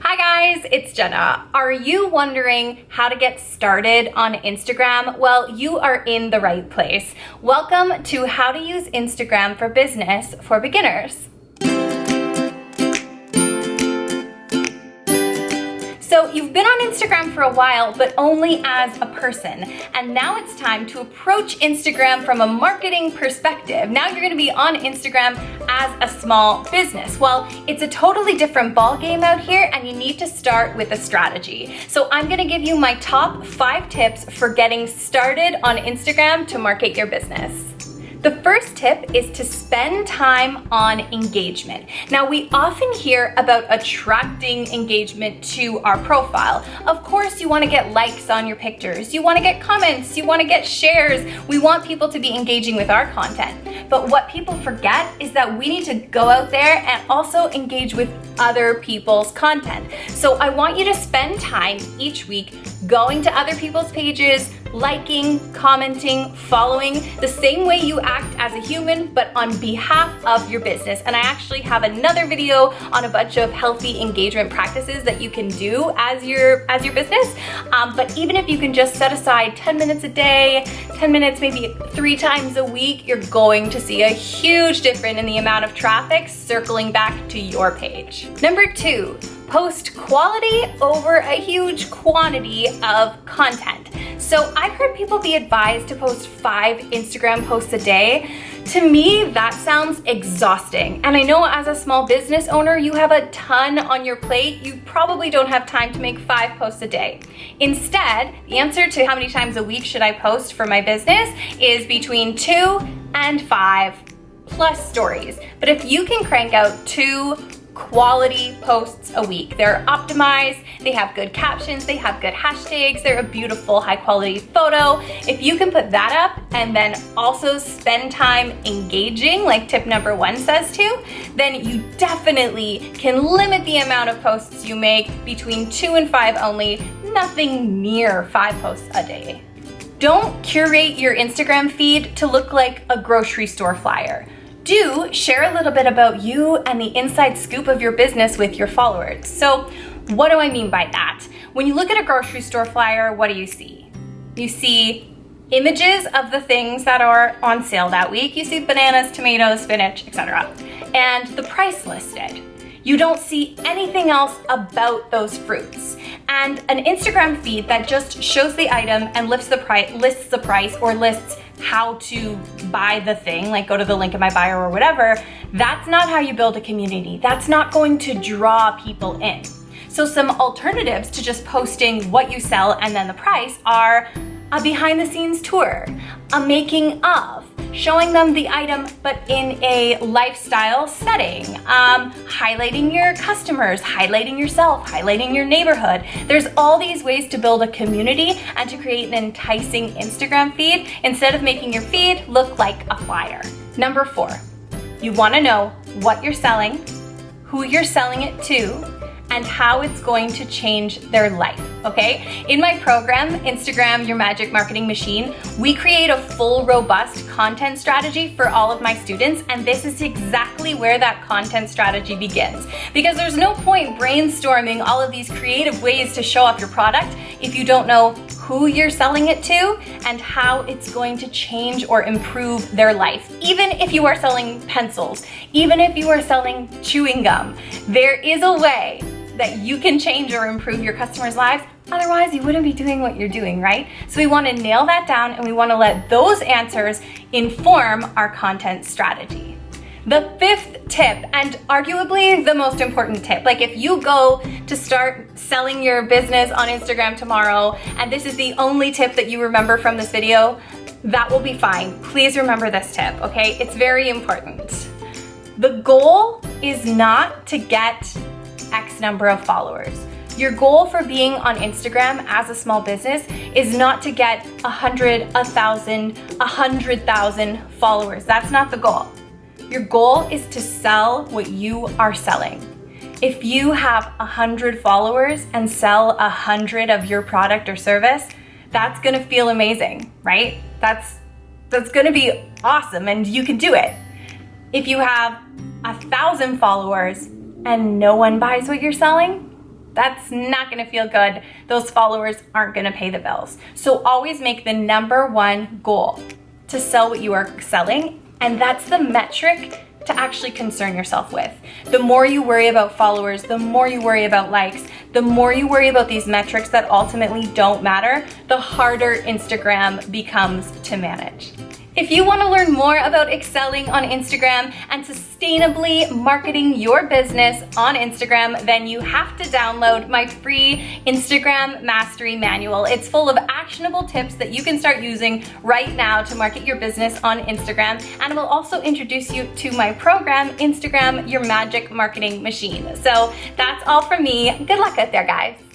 Hi guys, it's Jenna. Are you wondering how to get started on Instagram? Well, you are in the right place. Welcome to How to Use Instagram for Business for Beginners. So you've been on Instagram for a while, but only as a person. And now it's time to approach Instagram from a marketing perspective. Now you're gonna be on Instagram as a small business. Well, it's a totally different ballgame out here, and you need to start with a strategy. So I'm gonna give you my top 5 tips for getting started on Instagram to market your business. The first tip is to spend time on engagement. Now, we often hear about attracting engagement to our profile. Of course, you want to get likes on your pictures. You want to get comments. You want to get shares. We want people to be engaging with our content. But what people forget is that we need to go out there and also engage with other people's content. So I want you to spend time each week going to other people's pages, liking, commenting, following, the same way you act as a human, but on behalf of your business. And I actually have another video on a bunch of healthy engagement practices that you can do as your business. But even if you can just set aside 10 minutes a day, 10 minutes maybe 3 times a week, you're going to see a huge difference in the amount of traffic circling back to your page. Number 2, post quality over a huge quantity of content. So I've heard people be advised to post 5 Instagram posts a day. To me, that sounds exhausting. And I know as a small business owner, you have a ton on your plate. You probably don't have time to make 5 posts a day. Instead, the answer to how many times a week should I post for my business is between 2 and 5 plus stories. But if you can crank out 2 quality posts a week. They're optimized, they have good captions, they have good hashtags, they're a beautiful high quality photo. If you can put that up and then also spend time engaging, like tip number 1 says to, then you definitely can limit the amount of posts you make between 2 and 5 only, nothing near 5 posts a day. Don't curate your Instagram feed to look like a grocery store flyer. Do share a little bit about you and the inside scoop of your business with your followers. So what do I mean by that? When you look at a grocery store flyer, what do you see? You see images of the things that are on sale that week. You see bananas, tomatoes, spinach, etc. And the price listed. You don't see anything else about those fruits. And an Instagram feed that just shows the item and lists the price or lists how to buy the thing, like go to the link in my bio or whatever, that's not how you build a community. That's not going to draw people in. So some alternatives to just posting what you sell and then the price are a behind the scenes tour, a making of, showing them the item but in a lifestyle setting, highlighting your customers, highlighting yourself, highlighting your neighborhood. There's all these ways to build a community and to create an enticing Instagram feed instead of making your feed look like a flyer. Number 4, you want to know what you're selling, who you're selling it to, and how it's going to change their life, okay? In my program, Instagram, Your Magic Marketing Machine, we create a full, robust content strategy for all of my students, and this is exactly where that content strategy begins. Because there's no point brainstorming all of these creative ways to show off your product if you don't know who you're selling it to and how it's going to change or improve their life. Even if you are selling pencils, even if you are selling chewing gum, there is a way that you can change or improve your customers' lives. Otherwise, you wouldn't be doing what you're doing, right? So we want to nail that down, and we want to let those answers inform our content strategy. The 5th tip, and arguably the most important tip, like if you go to start selling your business on Instagram tomorrow, and this is the only tip that you remember from this video, that will be fine. Please remember this tip, okay? It's very important. The goal is not to get X number of followers. Your goal for being on Instagram as a small business is not to get 100, 1,000, 100,000 followers. That's not the goal. Your goal is to sell what you are selling. If you have 100 followers and sell 100 of your product or service, that's gonna feel amazing, right? That's gonna be awesome, and you can do it. If you have 1,000 followers and no one buys what you're selling, That's not gonna feel good. Those followers aren't gonna pay the bills. So always make the number one goal to sell what you are selling, and that's the metric to actually concern yourself with. The more you worry about followers, the more you worry about likes, the more you worry about these metrics that ultimately don't matter, the harder Instagram becomes to manage. If you want to learn more about excelling on Instagram and sustainably marketing your business on Instagram, then you have to download my free Instagram Mastery Manual. It's full of actionable tips that you can start using right now to market your business on Instagram, and it will also introduce you to my program, Instagram, Your Magic Marketing Machine. So that's all from me. Good luck out there, guys.